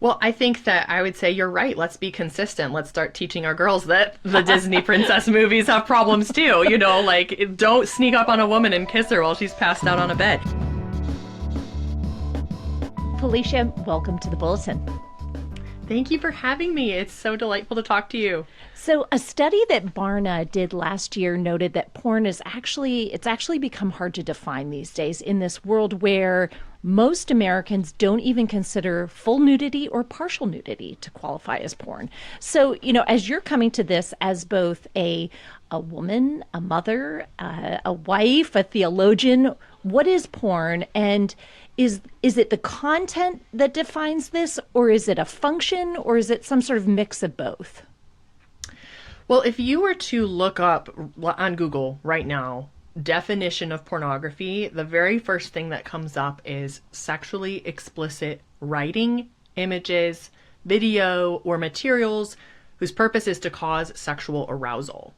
Well, I think that I would say you're right. Let's be consistent. Let's start teaching our girls that the Disney princess movies have problems too. Like don't sneak up on a woman and kiss her while she's passed out on a bed. Phylicia, welcome to the Bulletin. Thank you for having me. It's so delightful to talk to you. So a study that Barna did last year noted that porn it's actually become hard to define these days in this world where most Americans don't even consider full nudity or partial nudity to qualify as porn. So, as you're coming to this as both a woman, a mother, a wife, a theologian, what is porn? And is it the content that defines this, or is it a function, or is it some sort of mix of both? Well, if you were to look up on Google right now, definition of pornography, the very first thing that comes up is sexually explicit writing, images, video, or materials whose purpose is to cause sexual arousal.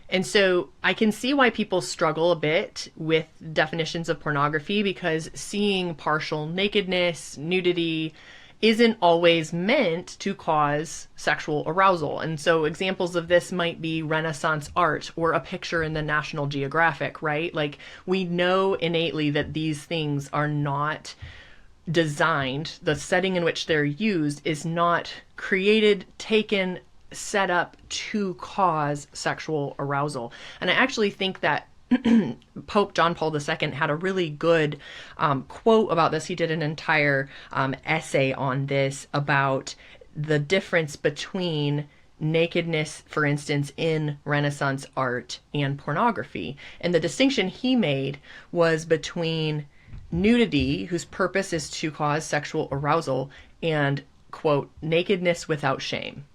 And so I can see why people struggle a bit with definitions of pornography, because seeing partial nakedness, nudity, isn't always meant to cause sexual arousal. And so examples of this might be Renaissance art or a picture in the National Geographic, right? Like, we know innately that these things are not designed, the setting in which they're used is not created, taken, set up to cause sexual arousal. And I actually think that Pope John Paul II had a really good quote about this. He did an entire essay on this about the difference between nakedness, for instance, in Renaissance art and pornography. And the distinction he made was between nudity, whose purpose is to cause sexual arousal, and, quote, nakedness without shame.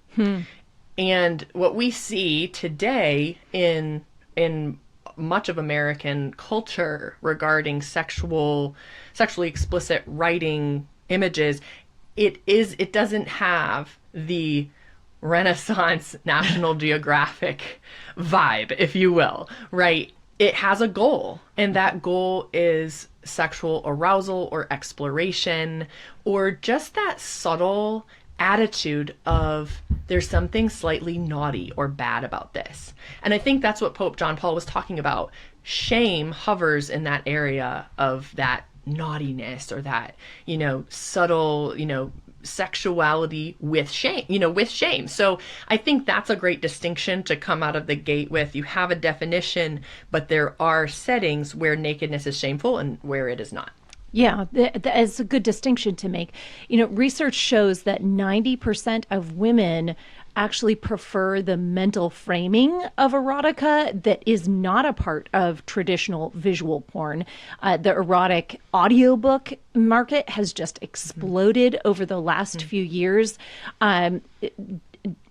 And what we see today in much of American culture regarding sexually explicit writing, images, it doesn't have the Renaissance National Geographic vibe, if you will, right? It has a goal, and that goal is sexual arousal or exploration, or just that subtle attitude of there's something slightly naughty or bad about this. And I think that's what Pope John Paul was talking about. Shame hovers in that area of that naughtiness, or that, subtle, sexuality with shame, So I think that's a great distinction to come out of the gate with. You have a definition, but there are settings where nakedness is shameful and where it is not. Yeah, that's a good distinction to make. Research shows that 90% of women actually prefer the mental framing of erotica that is not a part of traditional visual porn. The erotic audiobook market has just exploded over the last few years.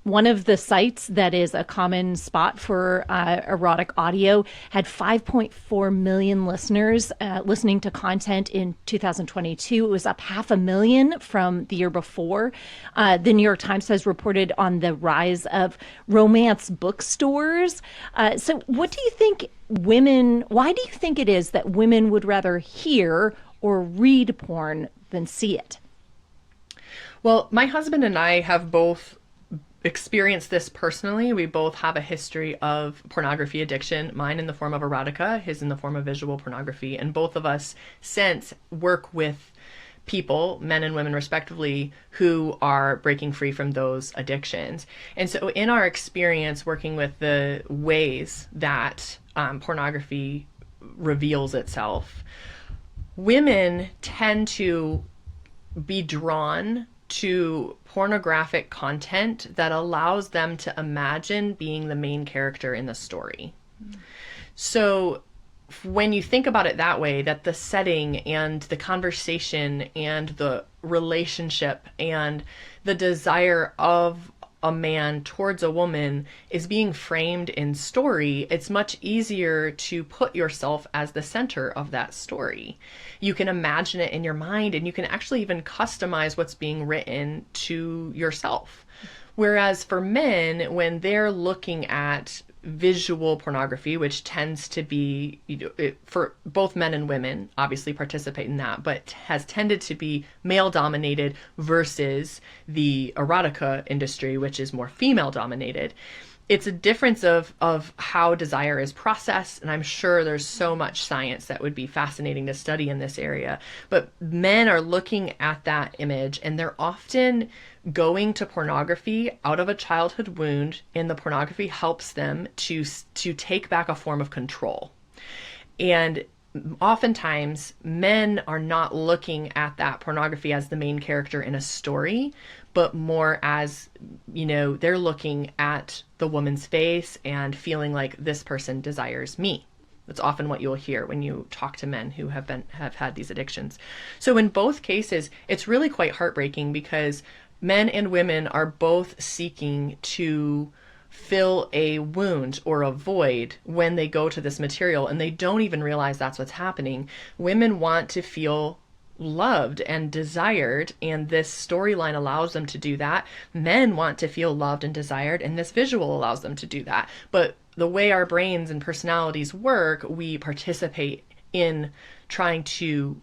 One of the sites that is a common spot for erotic audio had 5.4 million listeners listening to content in 2022. It was up 500,000 from the year before. The New York Times has reported on the rise of romance bookstores. So what do you think why do you think it is that women would rather hear or read porn than see it? Well, my husband and I have both experienced this personally. We both have a history of pornography addiction, mine in the form of erotica, his in the form of visual pornography, and both of us since work with people, men and women respectively, who are breaking free from those addictions. And so in our experience working with the ways that pornography reveals itself, women tend to be drawn to pornographic content that allows them to imagine being the main character in the story. So when you think about it that way, that the setting and the conversation and the relationship and the desire of a man towards a woman is being framed in story, it's much easier to put yourself as the center of that story. You can imagine it in your mind, and you can actually even customize what's being written to yourself. Whereas for men, when they're looking at visual pornography, which tends to be, for both men and women, obviously participate in that, but has tended to be male dominated versus the erotica industry, which is more female dominated. It's a difference of how desire is processed, and I'm sure there's so much science that would be fascinating to study in this area. But men are looking at that image, and they're often going to pornography out of a childhood wound, and the pornography helps them to take back a form of control. And oftentimes, men are not looking at that pornography as the main character in a story, but more as, they're looking at the woman's face and feeling like this person desires me. That's often what you'll hear when you talk to men who have had these addictions. So in both cases, it's really quite heartbreaking because men and women are both seeking to fill a wound or a void when they go to this material, and they don't even realize that's what's happening. Women want to feel loved and desired, and this storyline allows them to do that. Men want to feel loved and desired, and this visual allows them to do that. But the way our brains and personalities work, we participate in trying to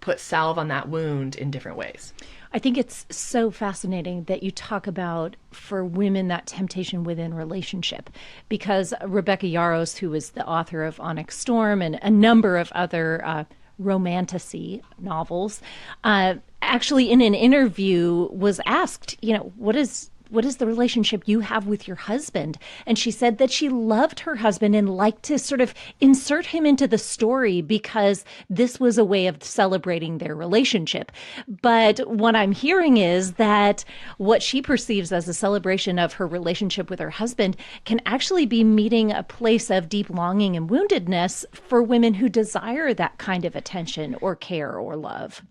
put salve on that wound in different ways. I think it's so fascinating that you talk about, for women, that temptation within relationship, because Rebecca Yarros, who is the author of Onyx Storm and a number of other Romantasy novels, actually in an interview was asked, what is the relationship you have with your husband? And she said that she loved her husband and liked to sort of insert him into the story because this was a way of celebrating their relationship. But what I'm hearing is that what she perceives as a celebration of her relationship with her husband can actually be meeting a place of deep longing and woundedness for women who desire that kind of attention or care or love.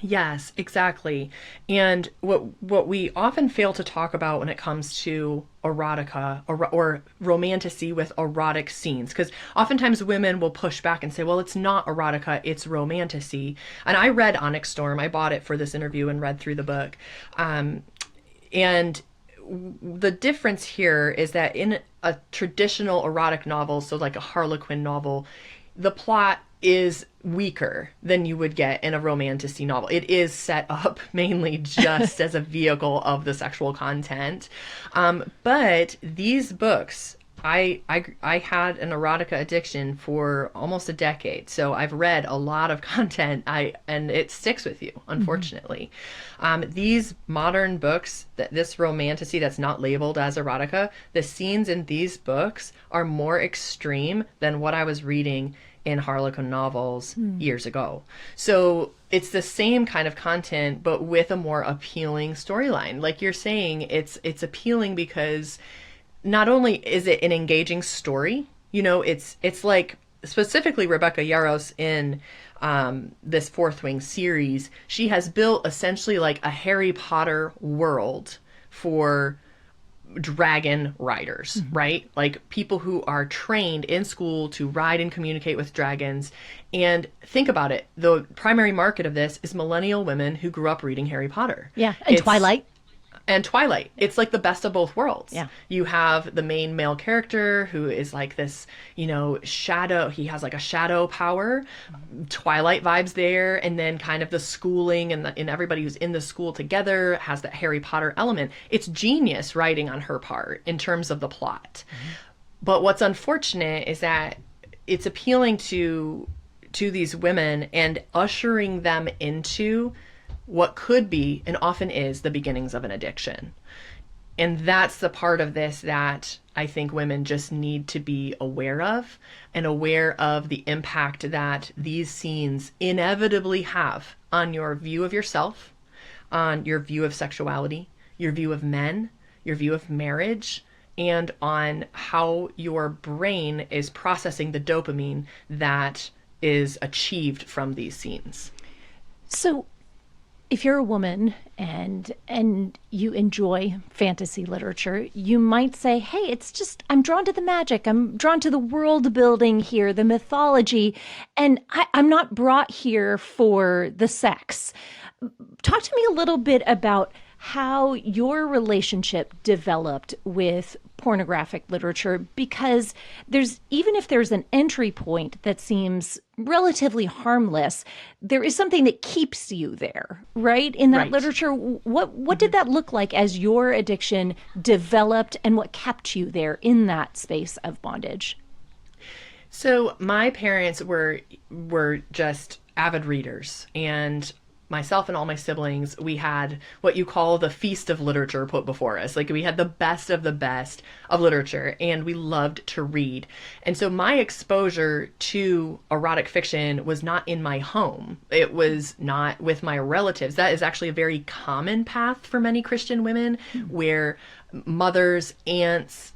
Yes, exactly. And what we often fail to talk about when it comes to erotica or romantasy with erotic scenes, because oftentimes women will push back and say, well, it's not erotica, it's romantasy. And I read Onyx Storm. I bought it for this interview and read through the book. And the difference here is that in a traditional erotic novel, so like a Harlequin novel, the plot is weaker than you would get in a romantasy novel. It is set up mainly just as a vehicle of the sexual content. But these books, I had an erotica addiction for almost a decade, so I've read a lot of content, and it sticks with you, unfortunately. These modern books, this romantasy that's not labeled as erotica, the scenes in these books are more extreme than what I was reading in Harlequin novels years ago. So it's the same kind of content, but with a more appealing storyline. Like you're saying, it's appealing because not only is it an engaging story, it's like specifically Rebecca Yarros in this Fourth Wing series, she has built essentially like a Harry Potter world for dragon riders, right? Like people who are trained in school to ride and communicate with dragons. And think about it. The primary market of this is millennial women who grew up reading Harry Potter. Yeah. And Twilight. And Twilight. It's like the best of both worlds. Yeah. You have the main male character who is like this, shadow. He has like a shadow power. Twilight vibes there. And then kind of the schooling and everybody who's in the school together has that Harry Potter element. It's genius writing on her part in terms of the plot. But what's unfortunate is that it's appealing to these women and ushering them into what could be and often is the beginnings of an addiction. And that's the part of this that I think women just need to be aware of, and aware of the impact that these scenes inevitably have on your view of yourself, on your view of sexuality, your view of men, your view of marriage, and on how your brain is processing the dopamine that is achieved from these scenes. So if you're a woman and you enjoy fantasy literature, you might say, hey, it's just, I'm drawn to the magic. I'm drawn to the world building here, the mythology, and I'm not brought here for the sex. Talk to me a little bit about how your relationship developed with pornographic literature, because even if there's an entry point that seems relatively harmless, there is something that keeps you there, right? In that Right. literature, what did that look like as your addiction developed, and what kept you there in that space of bondage? So my parents were just avid readers, and myself and all my siblings, we had what you call the feast of literature put before us. Like, we had the best of the best of literature, and we loved to read. And so my exposure to erotic fiction was not in my home. It was not with my relatives. That is actually a very common path for many Christian women, where mothers, aunts,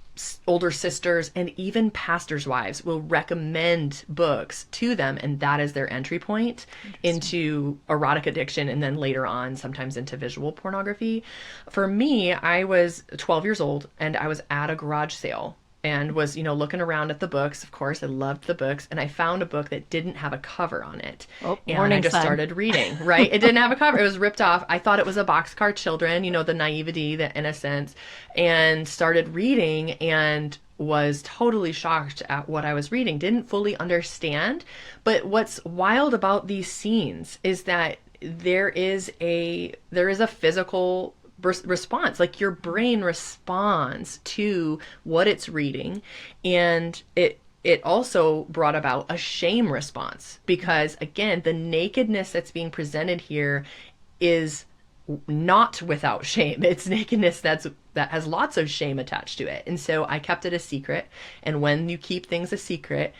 older sisters, and even pastors' wives will recommend books to them, and that is their entry point into erotic addiction, and then later on sometimes into visual pornography. For me, I was 12 years old, and I was at a garage sale and was, looking around at the books. Of course, I loved the books, and I found a book that didn't have a cover on it. Oh, and morning I just fun. started reading, right? It didn't have a cover. It was ripped off. I thought it was a Boxcar Children, the naivety, the innocence, and started reading and was totally shocked at what I was reading. Didn't fully understand. But what's wild about these scenes is that there is a physical response. Like, your brain responds to what it's reading, and it also brought about a shame response, because again, the nakedness that's being presented here is not without shame. It's nakedness that has lots of shame attached to it. And so I kept it a secret. And when you keep things a secret,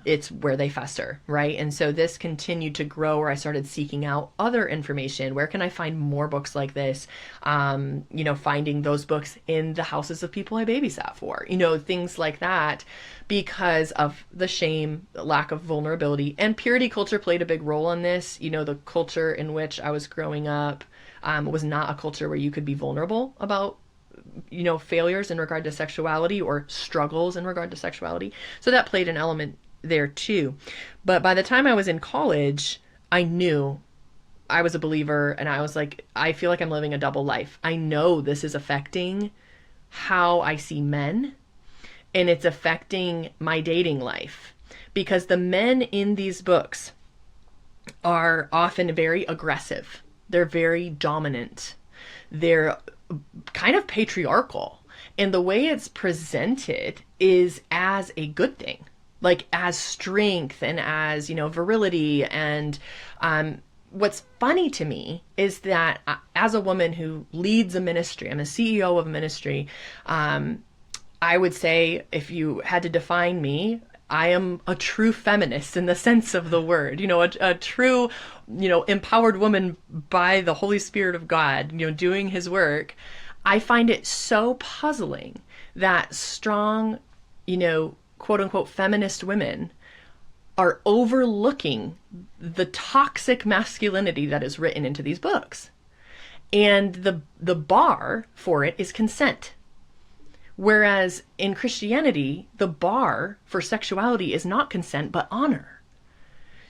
it's where they fester, right? And so this continued to grow, where I started seeking out other information. Where can I find more books like this? Finding those books in the houses of people I babysat for, things like that, because of the shame, lack of vulnerability. And purity culture played a big role in this. The culture in which I was growing up was not a culture where you could be vulnerable about, failures in regard to sexuality or struggles in regard to sexuality. So that played an element there too. But by the time I was in college, I knew I was a believer, and I was like, I feel like I'm living a double life. I know this is affecting how I see men, and it's affecting my dating life, because the men in these books are often very aggressive. They're very dominant. They're kind of patriarchal. And the way it's presented is as a good thing, like as strength and as, virility. And what's funny to me is that as a woman who leads a ministry, I'm a CEO of a ministry, I would say, if you had to define me, I am a true feminist in the sense of the word, a true, empowered woman by the Holy Spirit of God, doing his work. I find it so puzzling that strong, quote unquote, feminist women are overlooking the toxic masculinity that is written into these books. And the bar for it is consent. Whereas in Christianity, the bar for sexuality is not consent, but honor.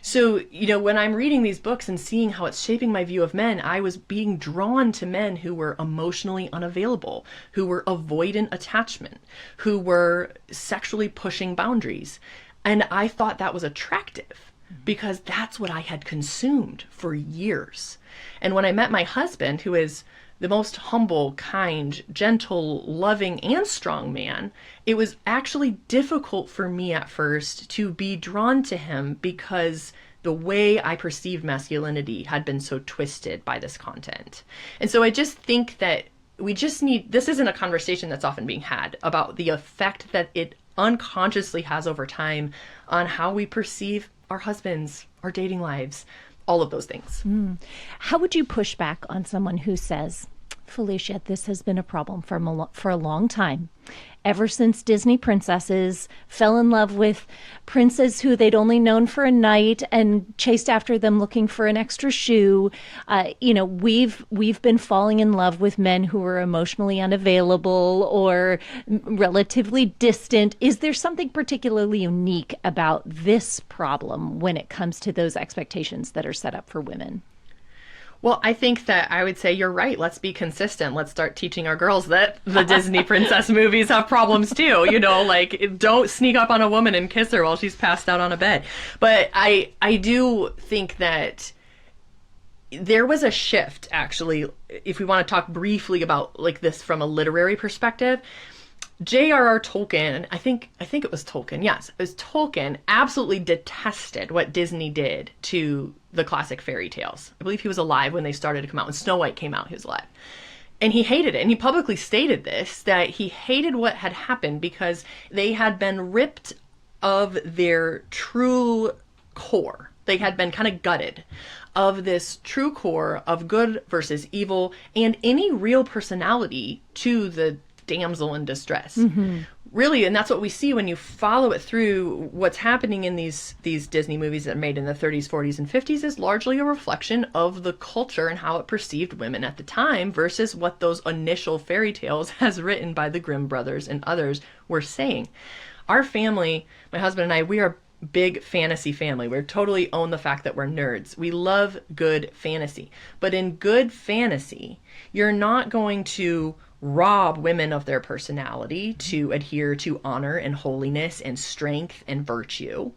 So, when I'm reading these books and seeing how it's shaping my view of men, I was being drawn to men who were emotionally unavailable, who were avoidant attachment, who were sexually pushing boundaries. And I thought that was attractive, because that's what I had consumed for years. And when I met my husband, who is the most humble, kind, gentle, loving, and strong man, it was actually difficult for me at first to be drawn to him, because the way I perceived masculinity had been so twisted by this content. And so I just think that we just need, this isn't a conversation that's often being had about the effect that it unconsciously has over time on how we perceive our husbands, our dating lives, all of those things. How would you push back on someone who says, Phylicia, this has been a problem for a long time. Ever since Disney princesses fell in love with princes who they'd only known for a night and chased after them looking for an extra shoe, we've been falling in love with men who are emotionally unavailable or relatively distant. Is there something particularly unique about this problem when it comes to those expectations that are set up for women? Well, I think that I would say you're right. Let's be consistent. Let's start teaching our girls that the Disney princess movies have problems too. Like don't sneak up on a woman and kiss her while she's passed out on a bed. But I do think that there was a shift, actually, if we want to talk briefly about like this from a literary perspective. J.R.R. Tolkien, I think it was Tolkien, yes, it was Tolkien, absolutely detested what Disney did to the classic fairy tales. I believe he was alive when they started to come out. When Snow White came out, he was alive. And he hated it. And he publicly stated this, that he hated what had happened because they had been ripped of their true core. They had been kind of gutted of this true core of good versus evil and any real personality to the damsel in distress. Mm-hmm. Really, and that's what we see when you follow it through. What's happening in these Disney movies that are made in the 30s, 40s, and 50s is largely a reflection of the culture and how it perceived women at the time versus what those initial fairy tales, as written by the Grimm brothers and others, were saying. Our family, my husband and I, we are big fantasy family. We totally own the fact that we're nerds. We love good fantasy. But in good fantasy, you're not going to rob women of their personality to adhere to honor and holiness and strength and virtue.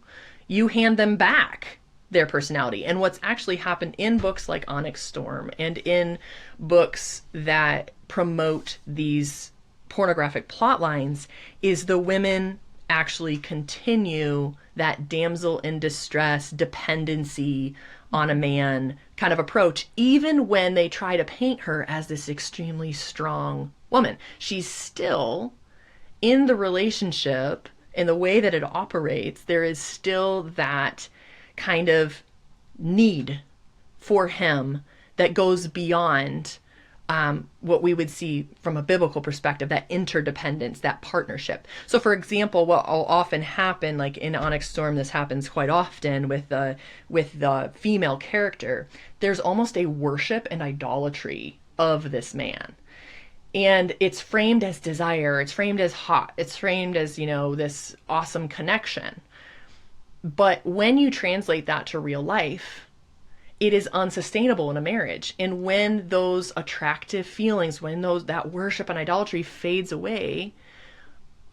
You hand them back their personality. And what's actually happened in books like Onyx Storm and in books that promote these pornographic plot lines is the women actually continue that damsel in distress, dependency on a man kind of approach, even when they try to paint her as this extremely strong woman. She's still in the relationship, in the way that it operates, there is still that kind of need for him that goes beyond what we would see from a biblical perspective, that interdependence, that partnership. So, for example, what will often happen, like in Onyx Storm, this happens quite often with the female character. There's almost a worship and idolatry of this man. And it's framed as desire, it's framed as hot, it's framed as, this awesome connection. But when you translate that to real life, it is unsustainable in a marriage. And when those attractive feelings, when that worship and idolatry fades away,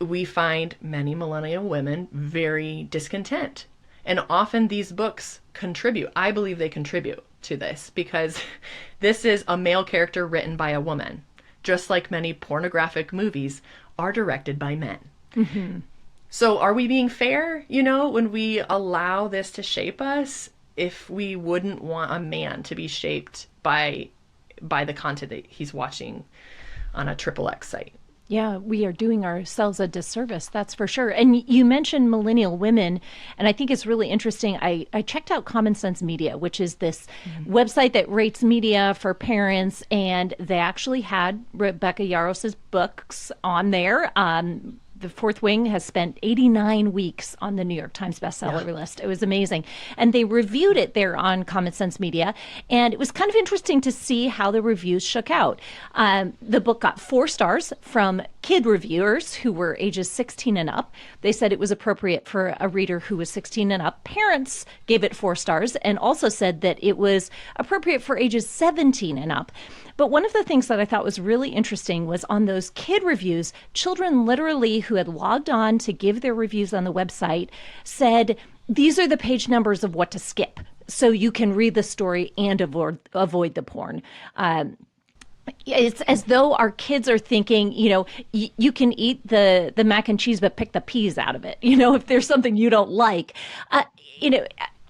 we find many millennial women very discontent. And often these books contribute. I believe they contribute to this because this is a male character written by a woman, just like many pornographic movies are directed by men. Mm-hmm. So are we being fair, when we allow this to shape us? If we wouldn't want a man to be shaped by the content that he's watching on a XXX site. Yeah, we are doing ourselves a disservice, that's for sure. And you mentioned millennial women, and I think it's really interesting. I checked out Common Sense Media, which is this website that rates media for parents, and they actually had Rebecca Yarros' books on there. The Fourth Wing has spent 89 weeks on the New York Times bestseller list. It was amazing. And they reviewed it there on Common Sense Media. And it was kind of interesting to see how the reviews shook out. The book got 4 stars from kid reviewers who were ages 16 and up. They said it was appropriate for a reader who was 16 and up. Parents gave it 4 stars and also said that it was appropriate for ages 17 and up. But one of the things that I thought was really interesting was on those kid reviews, children literally who had logged on to give their reviews on the website said, these are the page numbers of what to skip so you can read the story and avoid the porn. It's as though our kids are thinking, you can eat the mac and cheese, but pick the peas out of it. If there's something you don't like,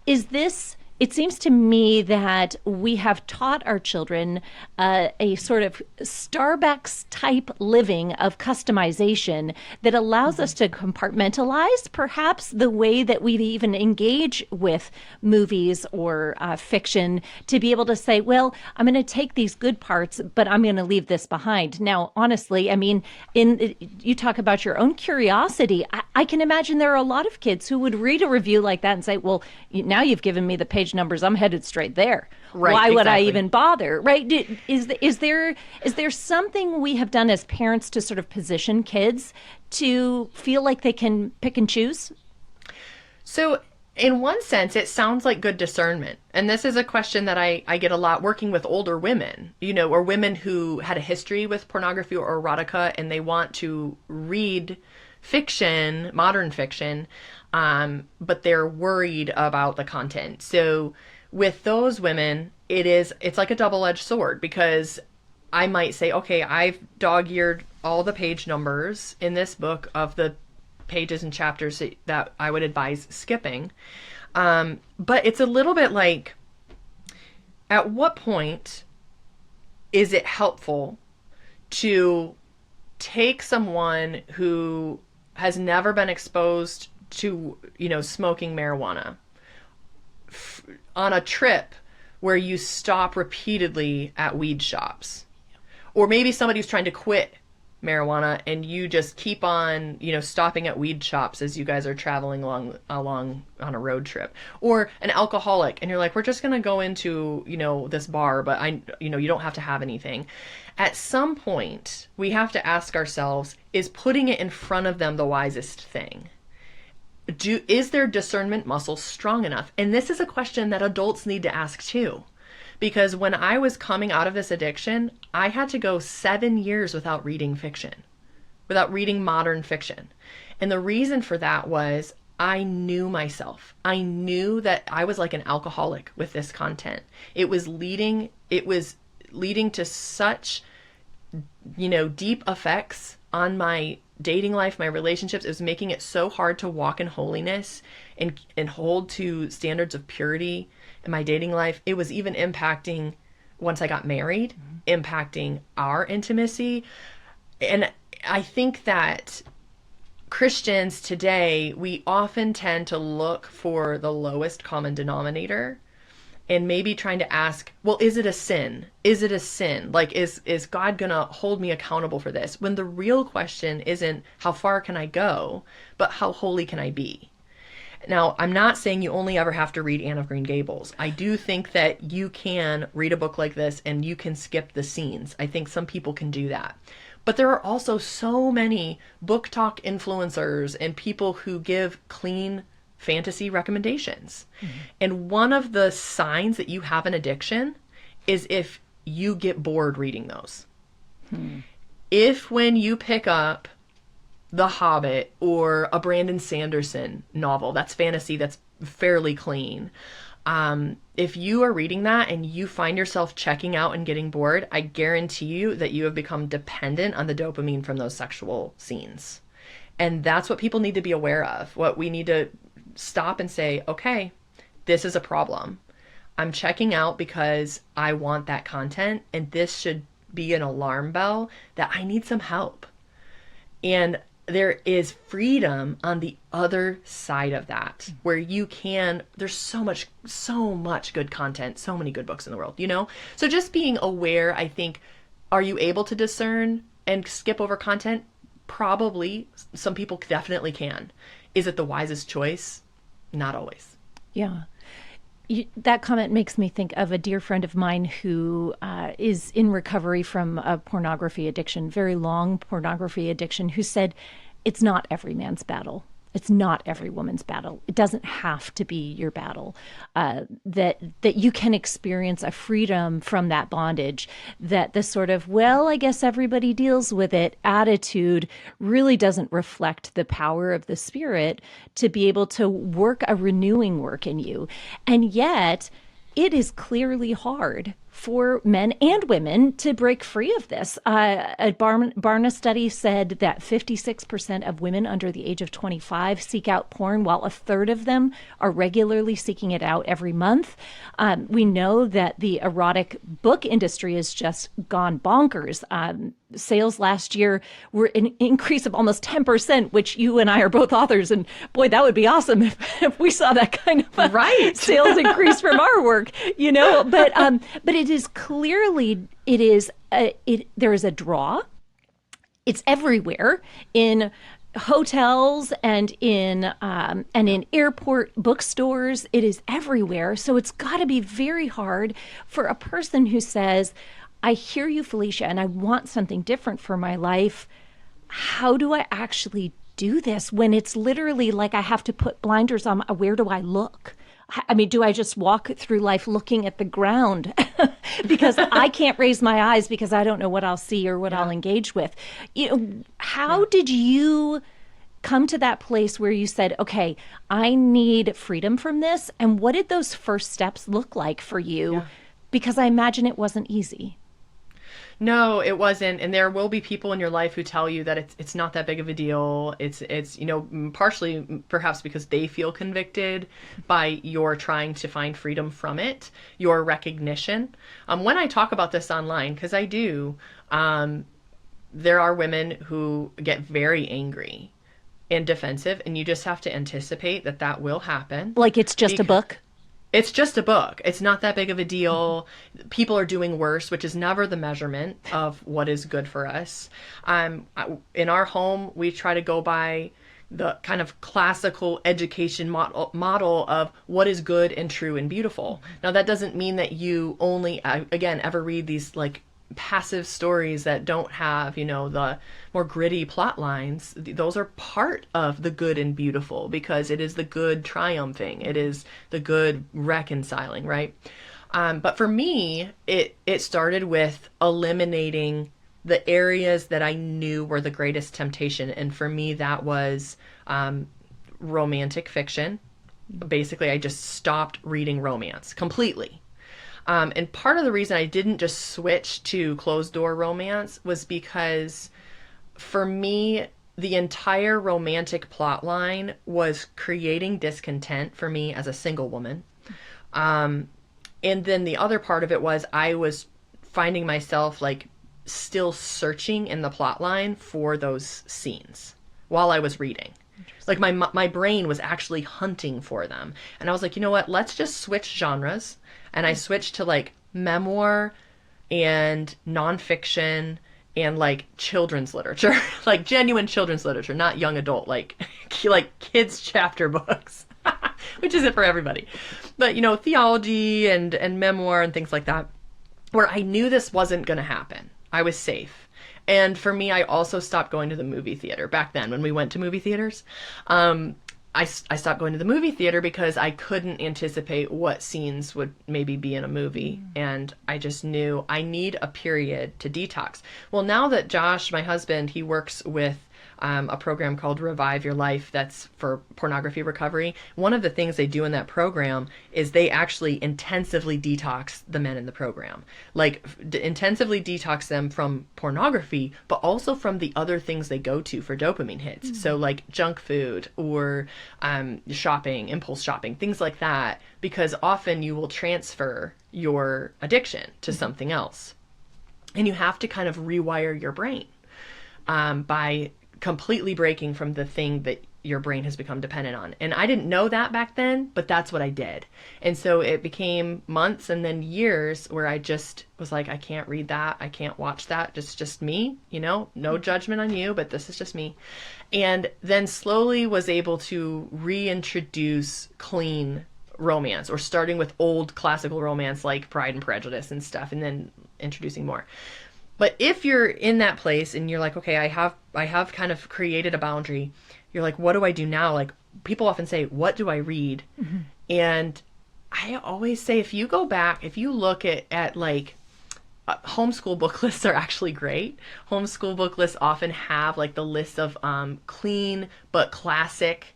is this... It seems to me that we have taught our children a sort of Starbucks type living of customization that allows us to compartmentalize perhaps the way that we even engage with movies or fiction, to be able to say, well, I'm going to take these good parts, but I'm going to leave this behind. Now, honestly, I mean, you talk about your own curiosity. I can imagine there are a lot of kids who would read a review like that and say, well, now you've given me the page numbers, I'm headed straight there. Right, why would exactly. I even bother? Right? Is there something we have done as parents to sort of position kids to feel like they can pick and choose? So in one sense, it sounds like good discernment. And this is a question that I get a lot working with older women, or women who had a history with pornography or erotica, and they want to read fiction, modern fiction, but they're worried about the content. So with those women, it's like a double-edged sword, because I might say, okay, I've dog-eared all the page numbers in this book of the pages and chapters that I would advise skipping. But it's a little bit like, at what point is it helpful to take someone who has never been exposed to, smoking marijuana on a trip where you stop repeatedly at weed shops? Or maybe somebody who's trying to quit marijuana and you just keep on, stopping at weed shops as you guys are traveling along on a road trip. Or an alcoholic and you're like, we're just going to go into, this bar, but you don't have to have anything. At some point, we have to ask ourselves, is putting it in front of them the wisest thing? Is their discernment muscle strong enough? And this is a question that adults need to ask too. Because when I was coming out of this addiction, I had to go 7 years without reading fiction, without reading modern fiction. And the reason for that was I knew myself. I knew that I was like an alcoholic with this content. It was leading to such, deep effects on my dating life, my relationships. It was making it so hard to walk in holiness and hold to standards of purity in my dating life. It was even impacting, once I got married, impacting our intimacy. And I think that Christians today, we often tend to look for the lowest common denominator and maybe trying to ask, well, is it a sin? Is it a sin? Like, is God gonna hold me accountable for this? When the real question isn't how far can I go, but how holy can I be? Now, I'm not saying you only ever have to read Anne of Green Gables. I do think that you can read a book like this and you can skip the scenes. I think some people can do that. But there are also so many book talk influencers and people who give clean fantasy recommendations. Mm-hmm. And one of the signs that you have an addiction is if you get bored reading those. If when you pick up The Hobbit or a Brandon Sanderson novel, that's fantasy, that's fairly clean, if you are reading that and you find yourself checking out and getting bored, I guarantee you that you have become dependent on the dopamine from those sexual scenes. And that's what people need to be aware of. What we need to stop and say, okay, this is a problem. I'm checking out because I want that content, and this should be an alarm bell that I need some help. And there is freedom on the other side of that, where there's so much good content, so many good books in the world, So just being aware, I think, are you able to discern and skip over content? Probably. Some people definitely can. Is it the wisest choice? Not always. Yeah. That comment makes me think of a dear friend of mine who is in recovery from a pornography addiction, very long pornography addiction, who said, it's not every man's battle. It's not every woman's battle. It doesn't have to be your battle. That you can experience a freedom from that bondage, that the sort of, well, I guess everybody deals with it attitude really doesn't reflect the power of the Spirit to be able to work a renewing work in you. And yet, it is clearly hard for men and women to break free of this. A Barna study said that 56% of women under the age of 25 seek out porn, while a third of them are regularly seeking it out every month. We know that the erotic book industry has just gone bonkers. Sales last year were an increase of almost 10%, which you and I are both authors. And boy, that would be awesome if we saw that kind of a sales increase from our work, But it is clearly, there is a draw. It's everywhere in hotels and in airport bookstores. It is everywhere. So it's got to be very hard for a person who says, I hear you, Phylicia, and I want something different for my life. How do I actually do this when it's literally like I have to put blinders on? Where do I look? I mean, do I just walk through life looking at the ground because I can't raise my eyes because I don't know what I'll see or what I'll engage with? How did you come to that place where you said, okay, I need freedom from this? And what did those first steps look like for you? Yeah. Because I imagine it wasn't easy. No, it wasn't. And there will be people in your life who tell you that it's not that big of a deal. It's partially perhaps because they feel convicted by your trying to find freedom from it, your recognition. When I talk about this online, because I do, there are women who get very angry and defensive, and you just have to anticipate that will happen. Like it's just a book? It's just a book. It's not that big of a deal. People are doing worse, which is never the measurement of what is good for us. In our home, we try to go by the kind of classical education model of what is good and true and beautiful. Now, that doesn't mean that you only, again, ever read these like passive stories that don't have, the more gritty plot lines. Those are part of the good and beautiful because it is the good triumphing. It is the good reconciling, right? But for me, it started with eliminating the areas that I knew were the greatest temptation. And for me, that was romantic fiction. Basically, I just stopped reading romance completely. And part of the reason I didn't just switch to closed door romance was because for me, the entire romantic plot line was creating discontent for me as a single woman. And then the other part of it was I was finding myself like still searching in the plot line for those scenes while I was reading. Like my brain was actually hunting for them. And I was like, you know what? Let's just switch genres. And I switched to like memoir and nonfiction and like children's literature, like genuine children's literature, not young adult, like kids chapter books, which isn't for everybody. But, theology and memoir and things like that, where I knew this wasn't going to happen. I was safe. And for me, I also stopped going to the movie theater back then when we went to movie theaters. I stopped going to the movie theater because I couldn't anticipate what scenes would maybe be in a movie. And I just knew I need a period to detox. Well, now that Josh, my husband, he works with a program called Revive Your Life that's for pornography recovery. One of the things they do in that program is they actually intensively detox the men in the program. Like intensively detox them from pornography, but also from the other things they go to for dopamine hits. Mm-hmm. So like junk food or shopping, impulse shopping, things like that, because often you will transfer your addiction to something else. And you have to kind of rewire your brain by completely breaking from the thing that your brain has become dependent on. And I didn't know that back then, but that's what I did. And so it became months and then years where I just was like, I can't read that. I can't watch that. Just me, no judgment on you, but this is just me. And then slowly was able to reintroduce clean romance, or starting with old classical romance like Pride and Prejudice and stuff, and then introducing more. But if you're in that place and you're like, okay, I have kind of created a boundary, you're like, what do I do now? Like people often say, what do I read? Mm-hmm. And I always say, if you go back, if you look at like homeschool book lists are actually great. Homeschool book lists often have like the list of clean but classic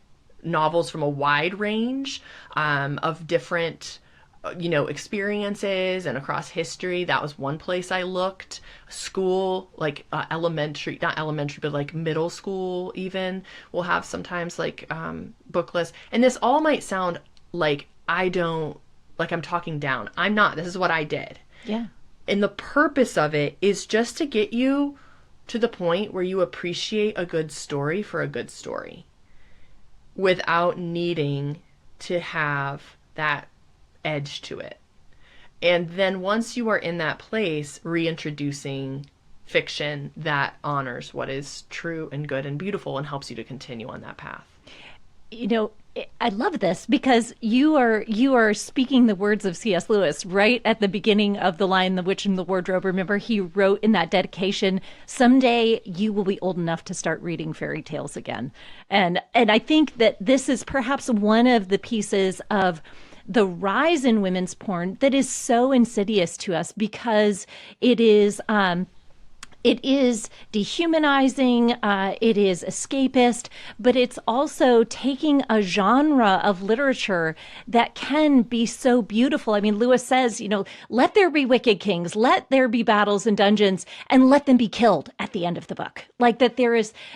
novels from a wide range of different experiences and across history. That was one place I looked. School, like not elementary, but like middle school even will have sometimes like book lists. And this all might sound like I'm talking down. I'm not. This is what I did. Yeah. And the purpose of it is just to get you to the point where you appreciate a good story for a good story without needing to have that edge to it. And then once you are in that place, reintroducing fiction that honors what is true and good and beautiful and helps you to continue on that path. I love this because you are speaking the words of C.S. Lewis right at the beginning of The Lion, the Witch, and the Wardrobe. Remember, he wrote in that dedication, "Someday you will be old enough to start reading fairy tales again." And I think that this is perhaps one of the pieces of the rise in women's porn that is so insidious to us because it is dehumanizing, it is escapist, but it's also taking a genre of literature that can be so beautiful. I mean, Lewis says, let there be wicked kings, let there be battles and dungeons, and let them be killed at the end of the book. Like that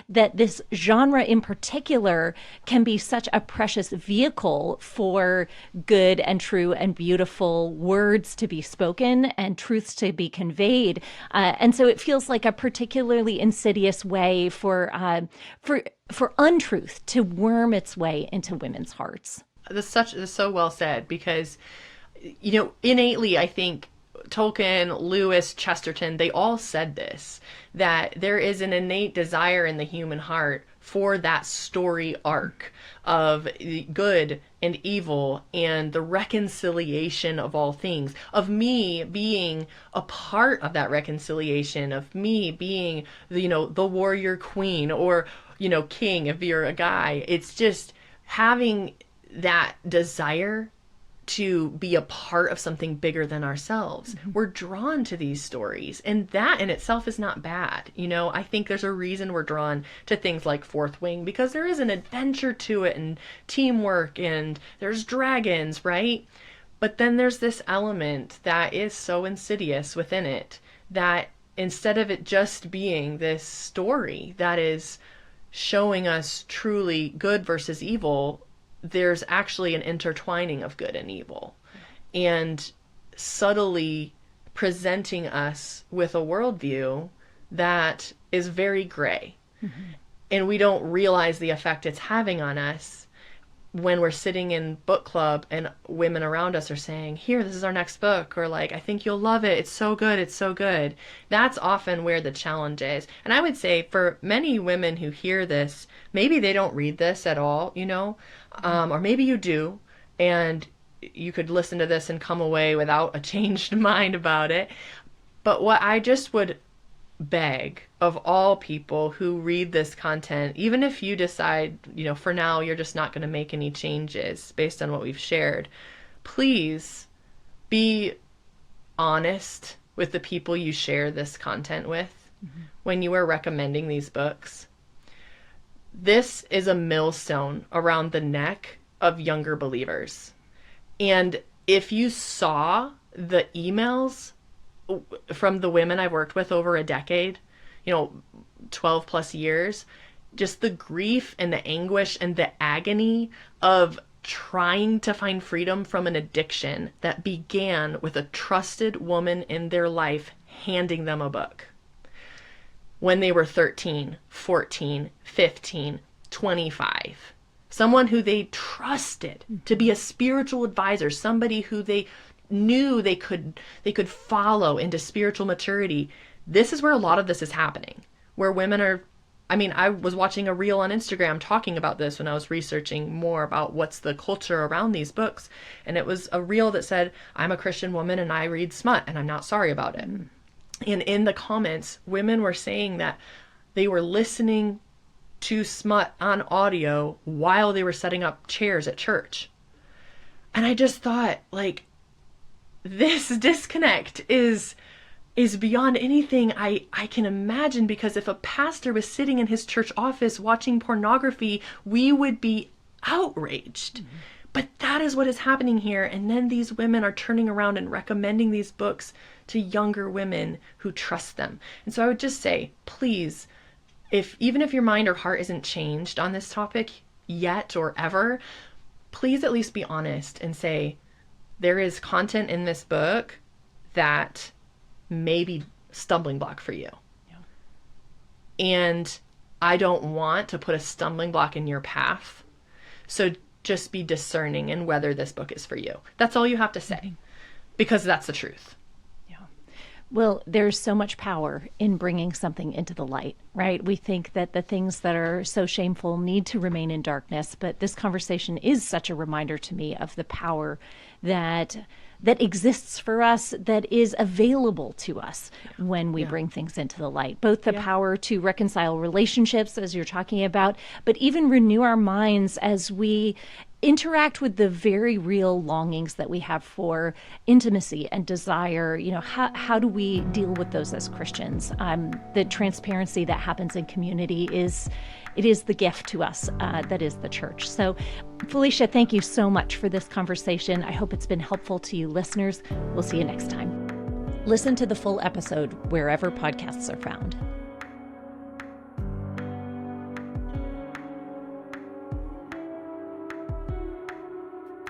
that this genre in particular can be such a precious vehicle for good and true and beautiful words to be spoken and truths to be conveyed. And so it feels like a particularly insidious way for untruth to worm its way into women's hearts. That's so well said, because innately I think Tolkien, Lewis, Chesterton, they all said this, that there is an innate desire in the human heart for that story arc of good and evil and the reconciliation of all things, of me being a part of that reconciliation, of me being the warrior queen or king if you're a guy. It's just having that desire to be a part of something bigger than ourselves. Mm-hmm. We're drawn to these stories, and that in itself is not bad. I think there's a reason we're drawn to things like Fourth Wing, because there is an adventure to it and teamwork and there's dragons, right? But then there's this element that is so insidious within it that instead of it just being this story that is showing us truly good versus evil, there's actually an intertwining of good and evil, and subtly presenting us with a worldview that is very gray. Mm-hmm. And we don't realize the effect it's having on us when we're sitting in book club and women around us are saying, here, this is our next book, or like, I think you'll love it. It's so good. It's so good. That's often where the challenge is. And I would say for many women who hear this, maybe they don't read this at all, or maybe you do, and you could listen to this and come away without a changed mind about it. But what I just would beg of all people who read this content, even if you decide, for now you're just not going to make any changes based on what we've shared, please be honest with the people you share this content with. Mm-hmm. When you are recommending these books. This is a millstone around the neck of younger believers. And if you saw the emails from the women I've worked with over a decade, 12 plus years, just the grief and the anguish and the agony of trying to find freedom from an addiction that began with a trusted woman in their life handing them a book when they were 13, 14, 15, 25. Someone who they trusted to be a spiritual advisor, somebody who they knew they could follow into spiritual maturity. This is where a lot of this is happening, where women are, I was watching a reel on Instagram talking about this when I was researching more about what's the culture around these books. And it was a reel that said, I'm a Christian woman and I read smut and I'm not sorry about it. Mm. And in the comments, women were saying that they were listening to smut on audio while they were setting up chairs at church. And I just thought, this disconnect is beyond anything I can imagine, because if a pastor was sitting in his church office watching pornography, we would be outraged. Mm-hmm. But that is what is happening here. And then these women are turning around and recommending these books to younger women who trust them. And so I would just say, please, even if your mind or heart isn't changed on this topic yet or ever, please at least be honest and say, there is content in this book that may be a stumbling block for you. Yeah. And I don't want to put a stumbling block in your path. So just be discerning in whether this book is for you. That's all you have to say, because that's the truth. Well, there's so much power in bringing something into the light, right? We think that the things that are so shameful need to remain in darkness, but this conversation is such a reminder to me of the power that exists for us, that is available to us when we bring things into the light. Both the power to reconcile relationships, as you're talking about, but even renew our minds as we interact with the very real longings that we have for intimacy and desire. How do we deal with those as Christians? The transparency that happens in community is the gift to us that is the church. So, Phylicia, thank you so much for this conversation. I hope it's been helpful to you listeners. We'll see you next time. Listen to the full episode wherever podcasts are found.